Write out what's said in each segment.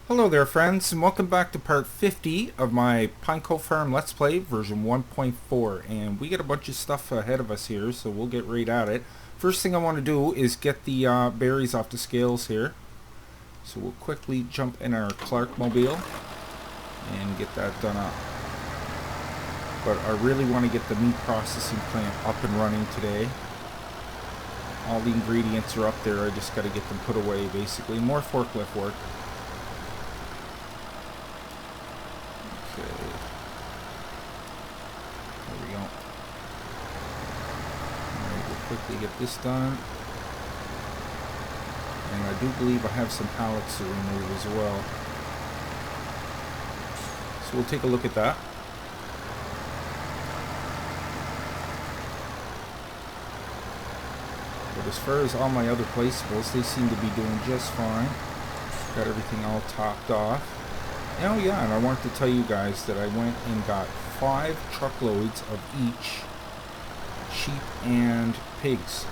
Hello there friends, and welcome back to part 50 of my Pine Cove Farm Let's Play version 1.4, and we got a bunch of stuff ahead of us here, so we'll get right at it. First thing I want to do is get the berries off the scales here, so we'll quickly jump in our Clark mobile and get that done up. But I really want to get the meat processing plant up and running today. All the ingredients are up there, I just got to get them put away basically. More forklift work. Okay. There we go. Alright, we'll quickly get this done. And I do believe I have some pallets to remove as well. So we'll take a look at that. But as far as all my other placeables, they seem to be doing just fine. Got everything all topped off. Oh yeah, and I wanted to tell you guys that I went and got 5 truckloads of each sheep and pigs,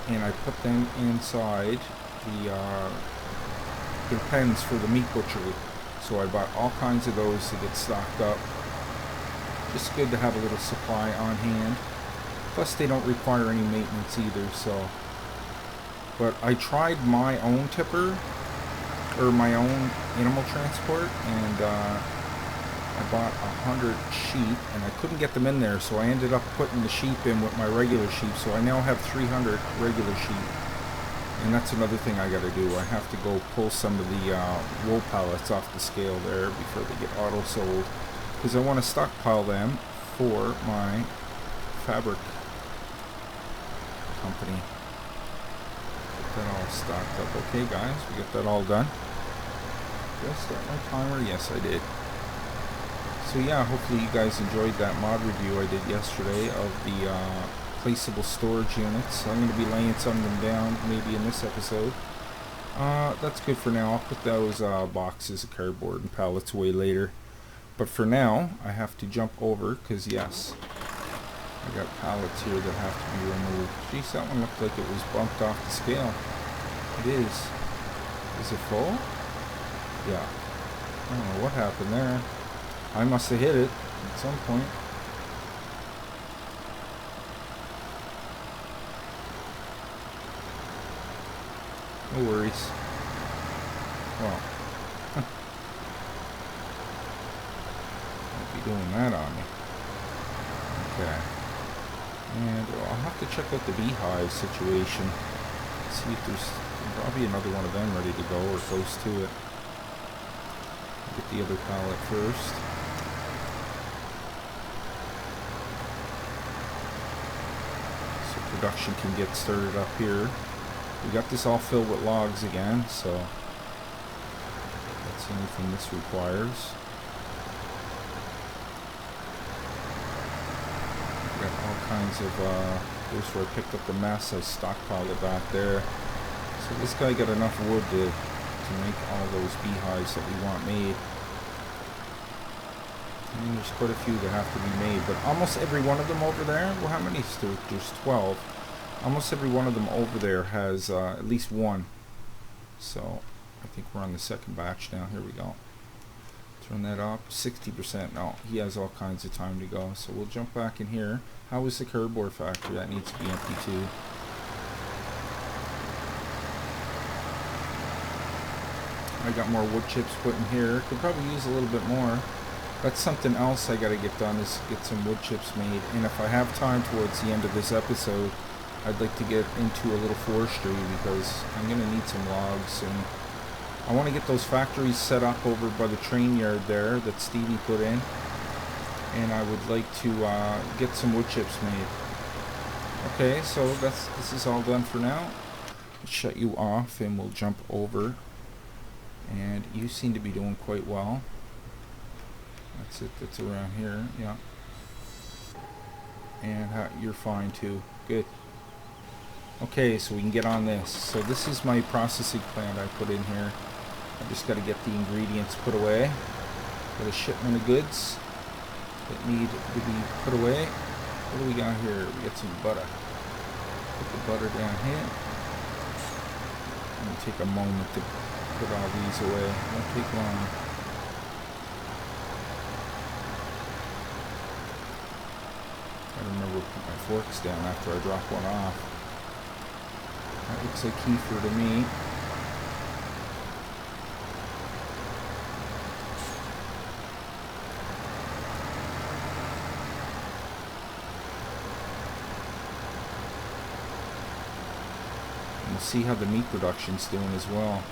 and I put them inside the pens for the meat butchery. So I bought all kinds of those to get stocked up. Just good to have a little supply on hand. Plus they don't require any maintenance either, so. But I tried my own tipper, or my own animal transport, and I bought 100 sheep and I couldn't get them in there, so I ended up putting the sheep in with my regular sheep, so I now have 300 regular sheep. And that's another thing I gotta do. I have to go pull some of the wool pallets off the scale there before they get auto sold, because I want to stockpile them for my fabric company. Get that all stocked up. Okay guys, we got that all done. Did I start my timer? Yes, I did. So yeah, hopefully you guys enjoyed that mod review I did yesterday of the placeable storage units. I'm going to be laying some of them down maybe in this episode. That's good for now. I'll put those boxes of cardboard and pallets away later. But for now, I have to jump over because yes, I got pallets here that have to be removed. Jeez, that one looked like it was bumped off the scale. It is. Is it full? Yeah. I don't know what happened there. I must have hit it at some point. No worries. Well, won't be doing that on me. Okay. And I'll have to check out the beehive situation. See if there's probably another one of them ready to go or close to it. Get the other pallet first. So production can get started up here. We got this all filled with logs again, so that's anything this requires. We got all kinds of, here's where I picked up the mess. I stockpiled it back there. So this guy got enough wood to make all those beehives that we want made. And there's quite a few that have to be made, but almost every one of them over there, well, how many is there? There's 12. Almost every one of them over there has at least one. So I think we're on the second batch now. Here we go. Turn that up. 60%. No, he has all kinds of time to go. So we'll jump back in here. How is the cardboard factory? That needs to be empty too. I got more wood chips put in here. Could probably use a little bit more. That's something else I gotta get done, is get some wood chips made. And if I have time towards the end of this episode, I'd like to get into a little forestry because I'm gonna need some logs, and I want to get those factories set up over by the train yard there that Stevie put in. And I would like to get some wood chips made. Okay, so this is all done for now. Let's shut you off and we'll jump over. And you seem to be doing quite well. That's it, that's around here, yeah. And you're fine too, good. Okay, so we can get on this. So this is my processing plant I put in here. I just got to get the ingredients put away. Got a shipment of goods that need to be put away. What do we got here? We got some butter. Put the butter down here. I'm going to take a moment to put all these away. It won't take long. Gotta remember to put my forks down after I drop one off. That looks like kefir to me. And we'll see how the meat production's doing as well.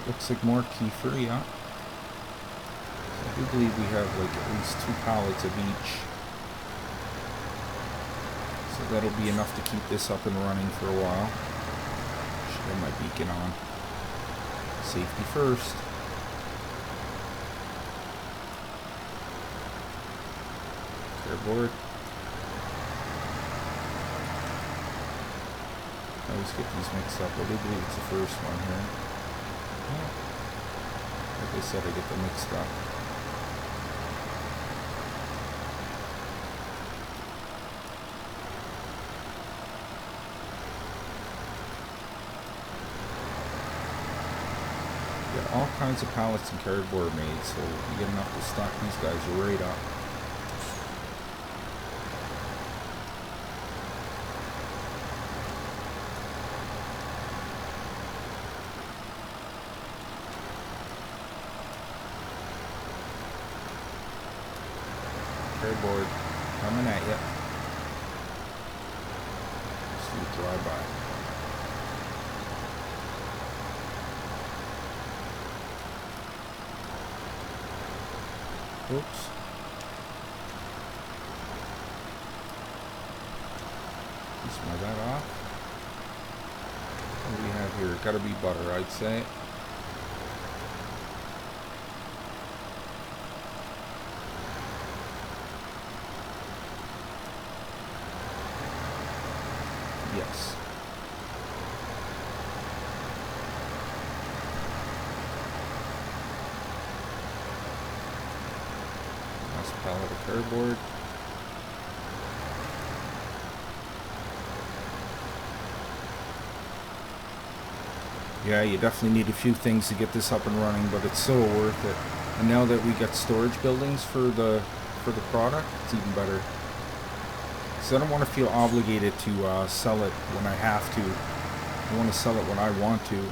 Looks like more kefir, yeah. So I do believe we have like at least 2 pallets of each. So that'll be enough to keep this up and running for a while. Should have my beacon on. Safety first. Cardboard. I always get these mixed up. I do believe it's the first one here. Like I said, I get them mixed up. Got all kinds of pallets and cardboard made, so we get enough to stock these guys right up. Cardboard coming at you. Let's do a drive-by. Oops. Smell that off. What do we have here? Gotta be butter, I'd say. Yes. Last pallet of cardboard. Yeah, you definitely need a few things to get this up and running, but it's so worth it. And now that we got storage buildings for the product, it's even better. So I don't want to feel obligated to sell it when I have to. I want to sell it when I want to.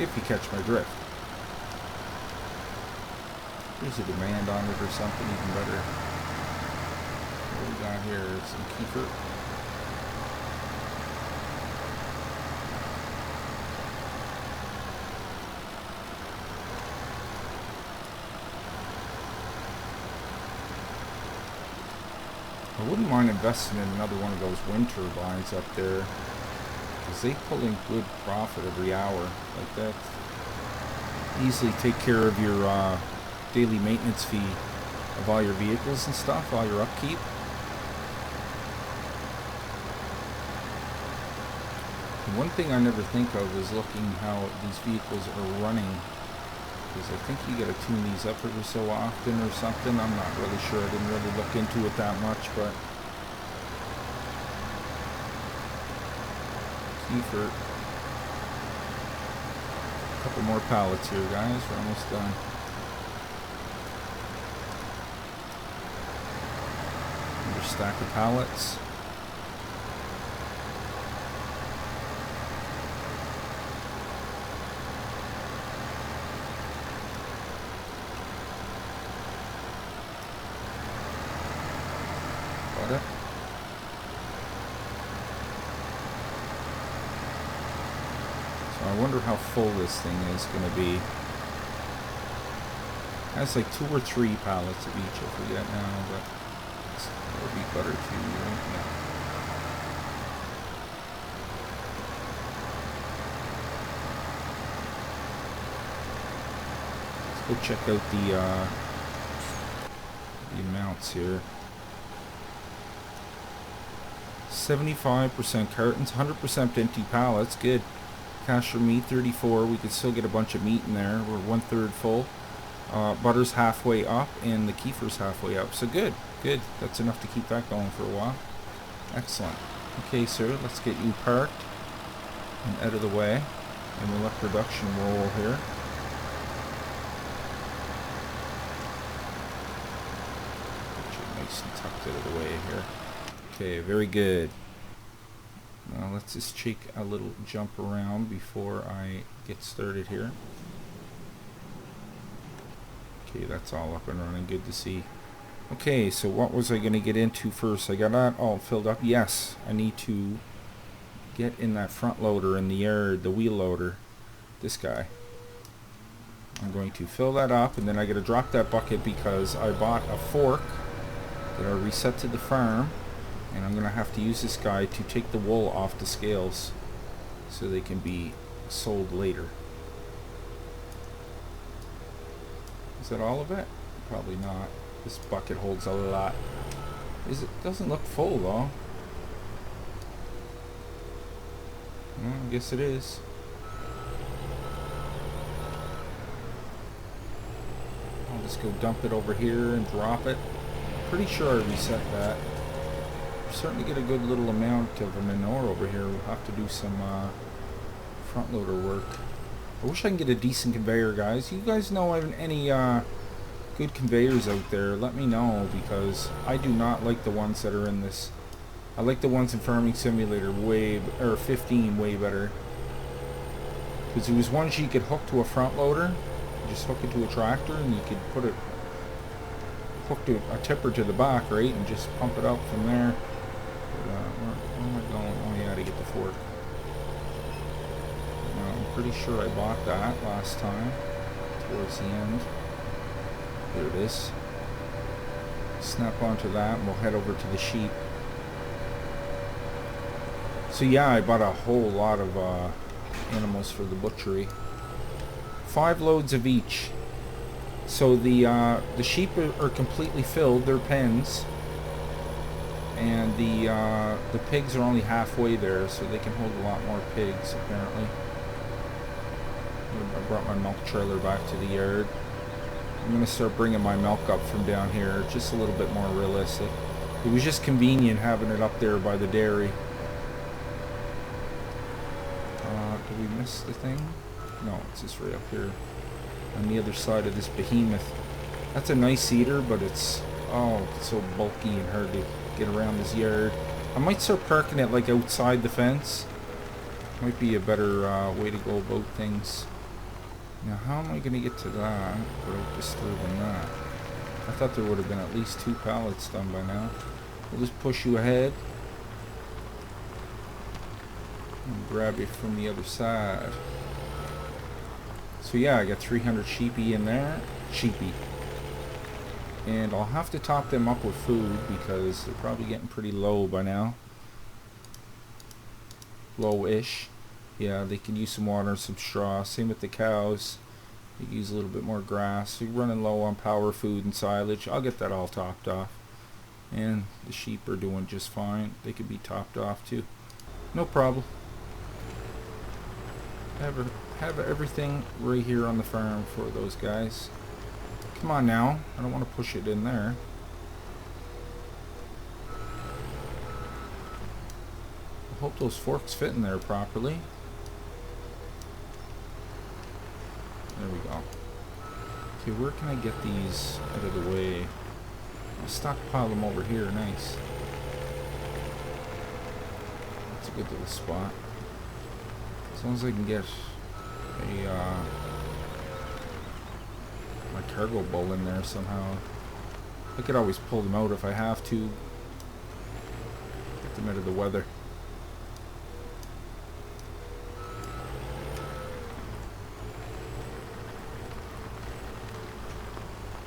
If you catch my drift. There's a demand on it or something even better. What we got here? Some kefir. I wouldn't mind investing in another one of those wind turbines up there, because they pull in good profit every hour. Like that, easily take care of your daily maintenance fee of all your vehicles and stuff, all your upkeep. And one thing I never think of is looking how these vehicles are running, because I think you gotta tune these up every so often or something. I'm not really sure. I didn't really look into it that much, but kefir. A couple more pallets here, guys. We're almost done. Another stack of pallets. Got it. So I wonder how full this thing is going to be. That's like 2 or 3 pallets of each, I forget now, but it would be better to, right? Yeah. Let's go check out the amounts here. 75% cartons, 100% empty pallets. Good. Cash for meat 34. We could still get a bunch of meat in there. We're 1/3 full. Butter's halfway up and the kefir's halfway up. So good, good. That's enough to keep that going for a while. Excellent. Okay, sir, let's get you parked and out of the way, and we'll let production roll here. Get you nice and tucked out of the way here. Okay, very good. Now let's just take a little jump around before I get started here. Okay, that's all up and running. Good to see. Okay, so what was I going to get into first? I got that all filled up. Yes, I need to get in that front loader in the yard, the wheel loader. This guy. I'm going to fill that up, and then I got to drop that bucket because I bought a fork that I reset to the farm, and I'm going to have to use this guy to take the wool off the scales so they can be sold later. Is that all of it? Probably not. This bucket holds a lot. Doesn't look full though. Well, I guess it is. I'll just go dump it over here and drop it. Pretty sure I reset that. Starting to get a good little amount of manure over here. We'll have to do some front loader work. I wish I can get a decent conveyor, guys. You guys know any good conveyors out there? Let me know, because I do not like the ones that are in this. I like the ones in Farming Simulator 15 way better. Because there was ones you could hook to a front loader. You just hook it to a tractor and you could put it hooked to a tipper to the back, right, and just pump it out from there. But, where am I going? Oh yeah, to get the fork. I'm pretty sure I bought that last time, towards the end. There it is. Snap onto that and we'll head over to the sheep. So yeah, I bought a whole lot of animals for the butchery. 5 loads of each. So the sheep are completely filled, their pens, and the pigs are only halfway there, so they can hold a lot more pigs apparently. I brought my milk trailer back to the yard. I'm gonna start bringing my milk up from down here, just a little bit more realistic. It was just convenient having it up there by the dairy. Did we miss the thing? No, it's just right up here on the other side of this behemoth. That's a nice eater, but it's so bulky and hard to get around this yard. I might start parking it like outside the fence. Might be a better way to go about things. Now how am I going to get to that without disturbing that? I thought there would have been at least 2 pallets done by now. We'll just push you ahead and grab it from the other side. So yeah, I got 300 sheepy in there. Sheepy. And I'll have to top them up with food because they're probably getting pretty low by now. Low-ish. Yeah, they can use some water and some straw. Same with the cows. They use a little bit more grass. So you're running low on power food and silage. I'll get that all topped off. And the sheep are doing just fine. They could be topped off too. No problem. Have everything right here on the farm for those guys. Come on now. I don't want to push it in there. I hope those forks fit in there properly. There we go. Okay, where can I get these out of the way? I'll stockpile them over here. Nice. That's a good little spot. As long as I can get my cargo bowl in there somehow. I could always pull them out if I have to. Get them out of the weather.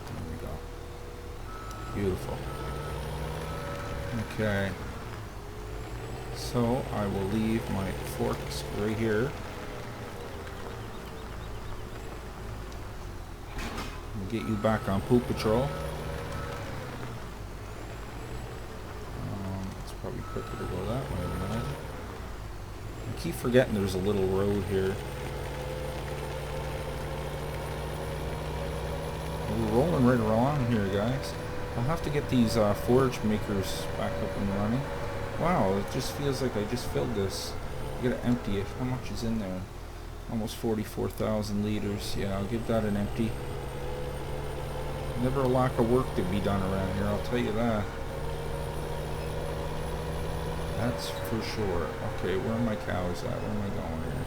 There we go. Beautiful. Okay. So I will leave my forks right here. We'll get you back on poop patrol. It's probably quicker to go that way than that. I keep forgetting there's a little road here. We're rolling right along here, guys. I'll have to get these forage makers back up and running. Wow, it just feels like I just filled this. I gotta empty it. How much is in there? Almost 44,000 liters. Yeah, I'll give that an empty. Never a lack of work to be done around here, I'll tell you that. That's for sure. Okay, where are my cows at? Where am I going here?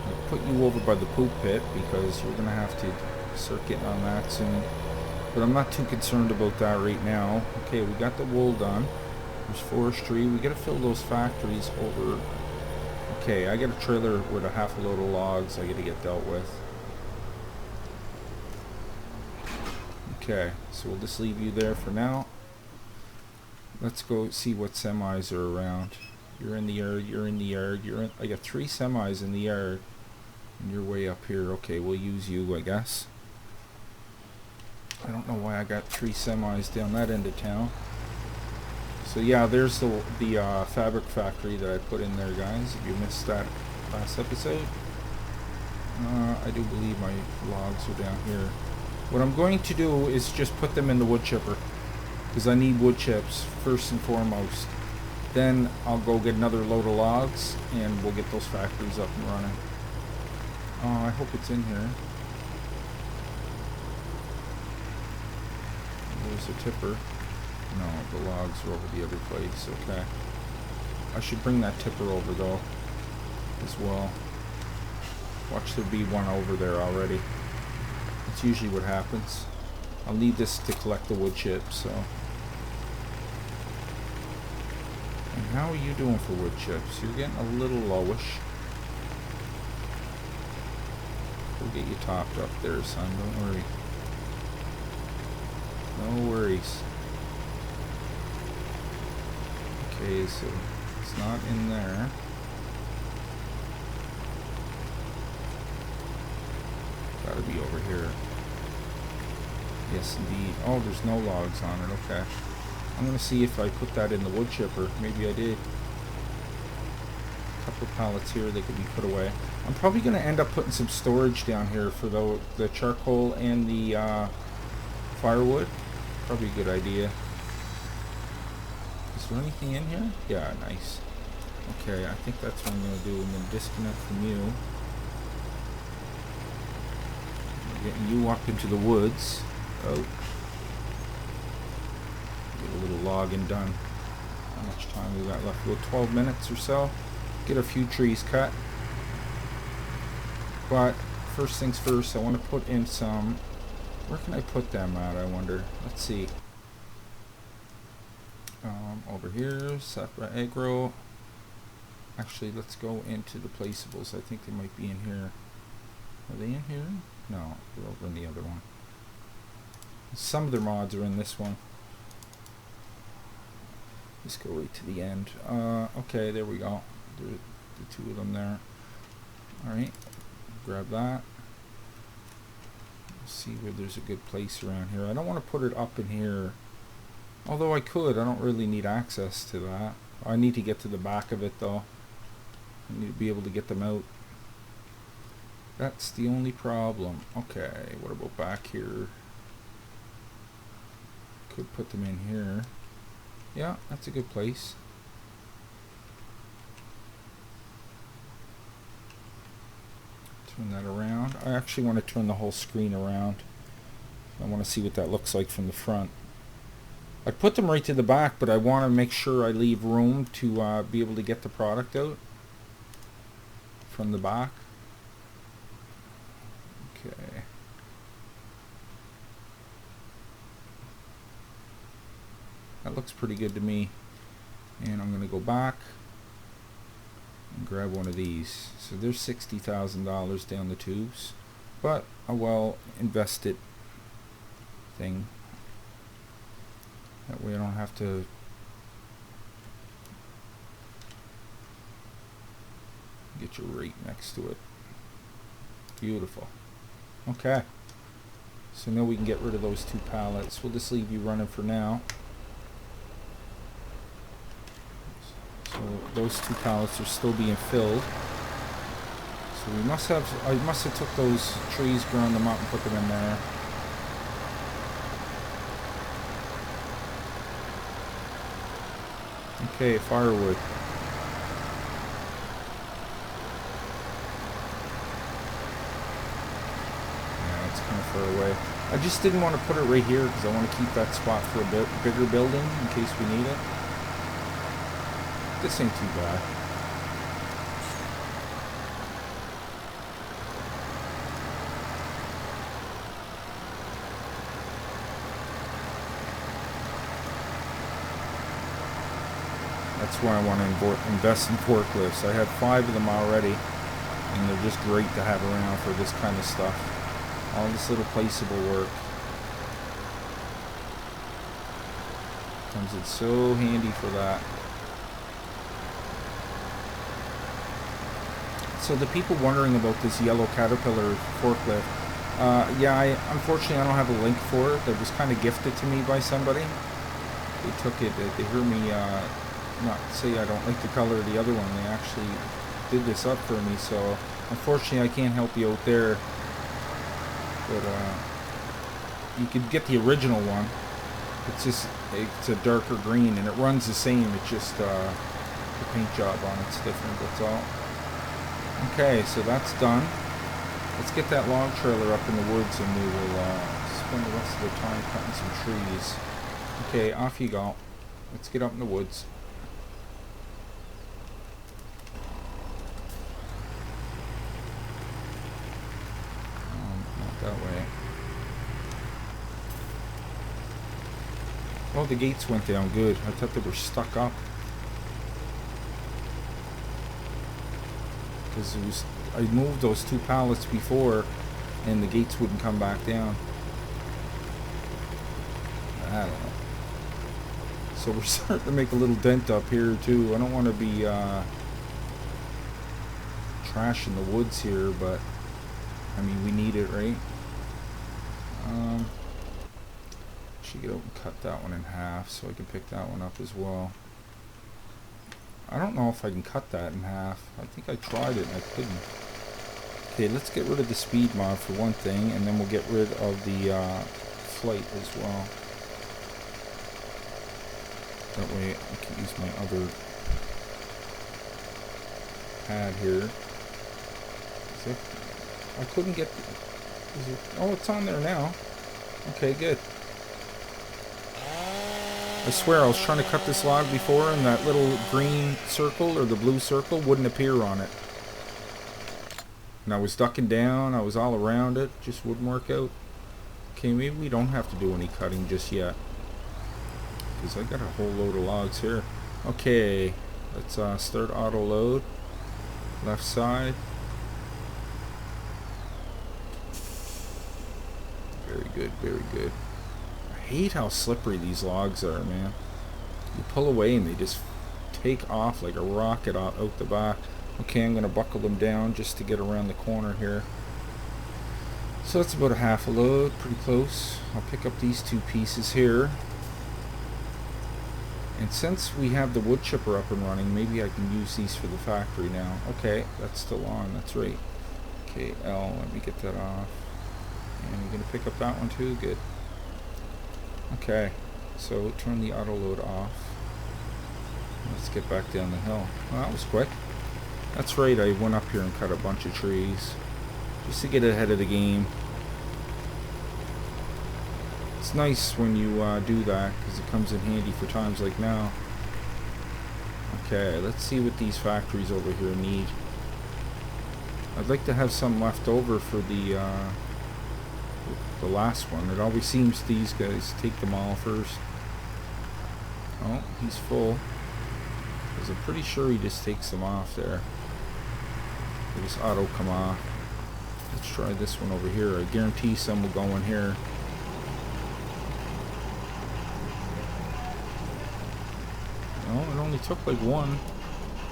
I'll put you over by the poop pit because you're gonna have to start getting on that soon. But I'm not too concerned about that right now. Okay, we got the wool done. There's forestry. We gotta fill those factories over. Okay, I got a trailer with a half a load of logs I gotta get dealt with. Okay, so we'll just leave you there for now. Let's go see what semis are around. You're in the yard, you're in the yard, you're in... I got 3 semis in the yard. And you're way up here. Okay, we'll use you, I guess. I don't know why I got 3 semis down that end of town. So yeah, there's the fabric factory that I put in there, guys. If you missed that last episode. I do believe my logs are down here. What I'm going to do is just put them in the wood chipper. Because I need wood chips first and foremost. Then I'll go get another load of logs and we'll get those factories up and running. I hope it's in here. There's a tipper. No, the logs are over the other place. Okay. I should bring that tipper over though as well. Watch there be one over there already. That's usually what happens. I'll need this to collect the wood chips, so. And how are you doing for wood chips? You're getting a little lowish. We'll get you topped up there, son. Don't worry. No worries. Okay, so it's not in there. Gotta be over here. Yes, indeed. Oh, there's no logs on it. Okay. I'm gonna see if I put that in the wood chipper. Maybe I did. A couple of pallets here, they could be put away. I'm probably gonna end up putting some storage down here for the charcoal and the firewood. Probably a good idea. Is there anything in here? Yeah, nice. Okay, I think that's what I'm gonna do. I'm gonna disconnect from you. I'm getting you up into the woods. Oh. Get a little logging done. How much time we got left? About 12 minutes or so. Get a few trees cut. But first things first, I want to put in some... Where can I put them at, I wonder? Let's see. Over here, Sapra Agro. Actually, let's go into the placeables. I think they might be in here. Are they in here? No, they're over in the other one. Some of their mods are in this one. Let's go right to the end. Okay, there we go. The 2 of them there. Alright, grab that. See where there's a good place around here. I don't want to put it up in here. Although I could, I don't really need access to that. I need to get to the back of it though. I need to be able to get them out. That's the only problem. Okay, what about back here? Could put them in here. Yeah, that's a good place. Turn that around. I actually want to turn the whole screen around. I want to see what that looks like from the front. I put them right to the back, but I want to make sure I leave room to be able to get the product out from the back. Okay. That looks pretty good to me. And I'm going to go back and grab one of these. So there's $60,000 down the tubes, but a well invested thing. That way I don't have to get your rate next to it. Beautiful. Okay. So now we can get rid of those 2 pallets. We'll just leave you running for now. So those 2 pallets are still being filled. So we must have, I must have took those trees, ground them up and put them in there. Okay, firewood. Yeah, it's kind of far away. I just didn't want to put it right here because I want to keep that spot for a bit bigger building in case we need it. This ain't too bad. That's why I want to invest in forklifts. I have 5 of them already, and they're just great to have around for this kind of stuff. All this little placeable work comes in so handy for that. So the people wondering about this yellow Caterpillar forklift, yeah, unfortunately I don't have a link for it. That was kind of gifted to me by somebody. They took it, they hear me not say I don't like the color of the other one. They actually did this up for me, so unfortunately I can't help you out there. But you could get the original one. It's a darker green and it runs the same. It's just the paint job on it's different, that's all. Okay, so that's done. Let's get that log trailer up in the woods and we will spend the rest of the time cutting some trees. Okay, off you go. Let's get up in the woods. Not that way. Oh, the gates went down good. I thought they were stuck up. Because I moved those 2 pallets before and the gates wouldn't come back down. I don't know. So we're starting to make a little dent up here too. I don't want to be trashing the woods here, but I mean we need it, right? Should get out and cut that one in half so I can pick that one up as well. I don't know if I can cut that in half. I think I tried it and I couldn't. Okay, let's get rid of the speed mod for one thing, and then we'll get rid of the flight as well. That way I can use my other pad here. I couldn't get... oh, it's on there now. Okay, good. I swear I was trying to cut this log before and that little green circle or the blue circle wouldn't appear on it. And I was ducking down, I was all around it, just wouldn't work out. Okay, maybe we don't have to do any cutting just yet. Because I got a whole load of logs here. Okay, let's start auto load. Left side. Very good, very good. I hate how slippery these logs are, man. You pull away and they just take off like a rocket out the back. Okay, I'm going to buckle them down just to get around the corner here. So that's about a half a load, pretty close. I'll pick up these 2 pieces here. And since we have the wood chipper up and running, maybe I can use these for the factory now. Okay, that's still on, that's right. Okay, L, let me get that off. And you're going to pick up that one too? Good. Okay, so turn the auto load off. Let's get back down the hill. Well, that was quick. That's right, I went up here and cut a bunch of trees just to get ahead of the game. It's nice when you do that because it comes in handy for times like now. Okay, let's see what these factories over here need. I'd like to have some left over for the last one. It always seems these guys take them all first. Oh, he's full. Because I'm pretty sure he just takes them off there. They just auto come off. Let's try this one over here. I guarantee some will go in here. No, it only took like 1.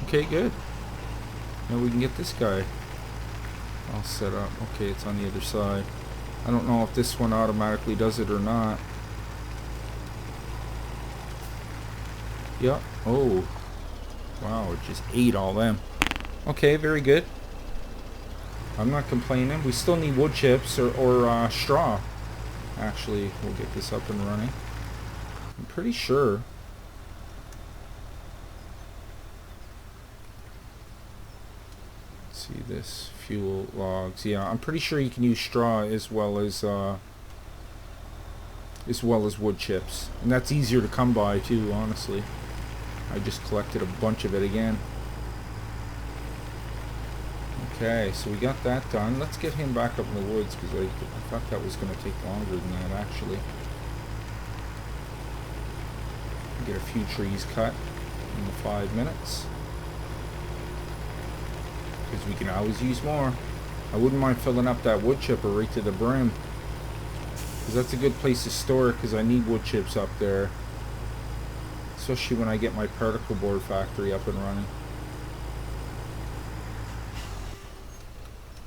Okay, good. Now we can get this guy all set up. Okay, it's on the other side. I don't know if this one automatically does it or not. Yep. Oh. Wow, it just ate all them. Okay, very good. I'm not complaining. We still need wood chips or straw. Actually, we'll get this up and running. I'm pretty sure see this fuel logs. Yeah, I'm pretty sure you can use straw as well as wood chips, and that's easier to come by too. Honestly, I just collected a bunch of it again. Okay, so we got that done. Let's get him back up in the woods because I thought that was going to take longer than that actually. Get a few trees cut in the 5 minutes. Because we can always use more. I wouldn't mind filling up that wood chipper right to the brim. Because that's a good place to store it because I need wood chips up there. Especially when I get my particle board factory up and running.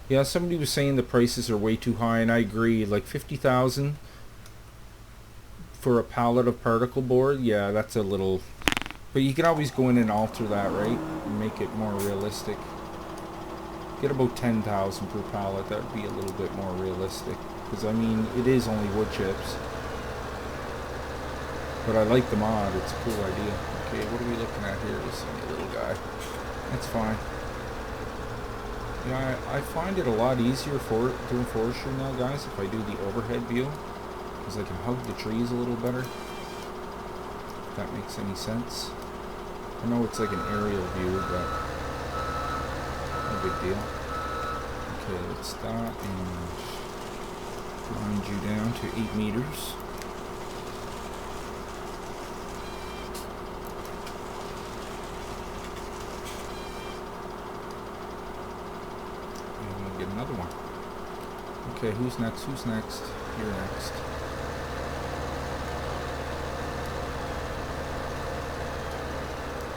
Yeah, somebody was saying the prices are way too high and I agree. Like 50,000 for a pallet of particle board, yeah, that's a little... But you can always go in and alter that, right? And make it more realistic. Get about 10,000 per pallet, that would be a little bit more realistic. Because, I mean, it is only wood chips. But I like the mod, it's a cool idea. Okay, what are we looking at here? This little guy. That's fine. Yeah, I find it a lot easier for doing forestry now, guys, if I do the overhead view. Because I can hug the trees a little better. If that makes any sense. I know it's like an aerial view, but no big deal. Okay, let's stop and grind you down to 8 meters. And we'll get another one. Okay, who's next? Who's next? You're next.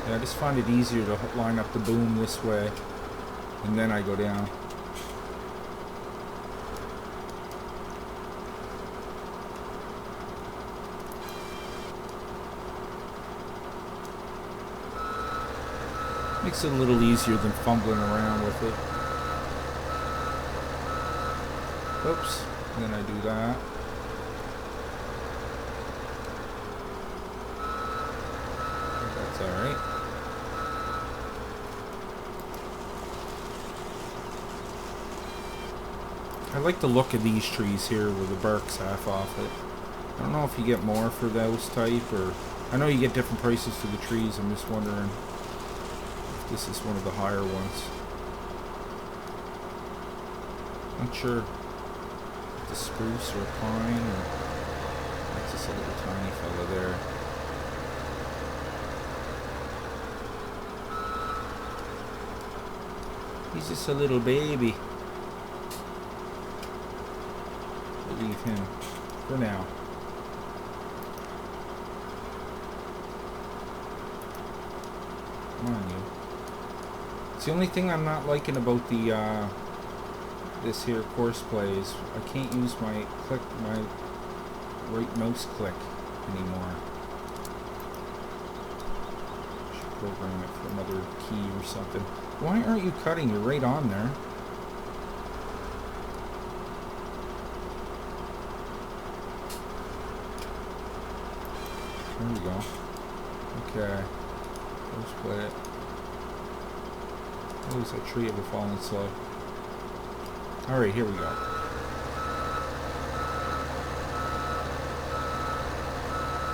Yeah, I just find it easier to line up the boom this way, and then I go down. Makes it a little easier than fumbling around with it. Oops, and then I do that. That's alright. I like the look of these trees here where the bark's half off it. I don't know if you get more for those type, or... I know you get different prices for the trees, I'm just wondering if this is one of the higher ones. Not sure. The spruce or pine, or... That's just a little tiny fella there. He's just a little baby. Leave him for now. Come on, you. It's the only thing I'm not liking about the this here course play is I can't use my right mouse click anymore. Should program it for another key or something. Why aren't you cutting? You're right on there. There we go. Okay. Let's play it. Oh, there's a tree of a fallen slow. Alright, here we go. I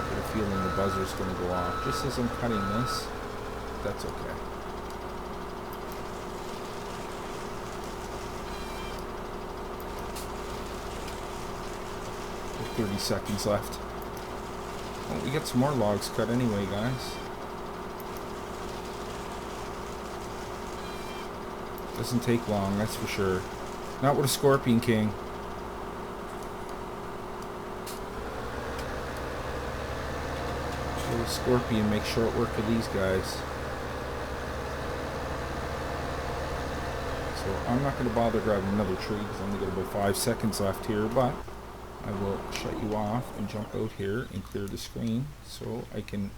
get a feeling the buzzer's going to go off just as I'm cutting this. That's okay. 30 seconds left. Well, we got some more logs cut anyway, guys. Doesn't take long, that's for sure. Not with a Scorpion King. So the Scorpion makes short work of these guys. So I'm not going to bother grabbing another tree because I only got about 5 seconds left here, but I will shut you off and jump out here and clear the screen so I can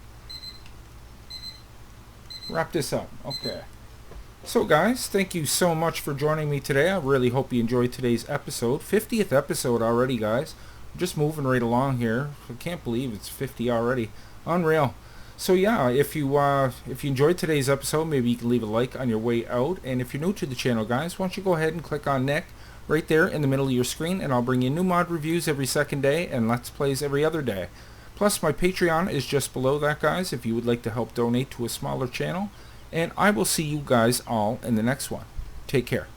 wrap this up. Okay. So guys, thank you so much for joining me today. I really hope you enjoyed today's episode. 50th episode already, guys. I'm just moving right along here. I can't believe it's 50 already. Unreal. So yeah, if you enjoyed today's episode, maybe you can leave a like on your way out. And if you're new to the channel, guys, why don't you go ahead and click on Nick right there in the middle of your screen, and I'll bring you new mod reviews every second day and Let's Plays every other day. Plus, my Patreon is just below that, guys, if you would like to help donate to a smaller channel. And I will see you guys all in the next one. Take care.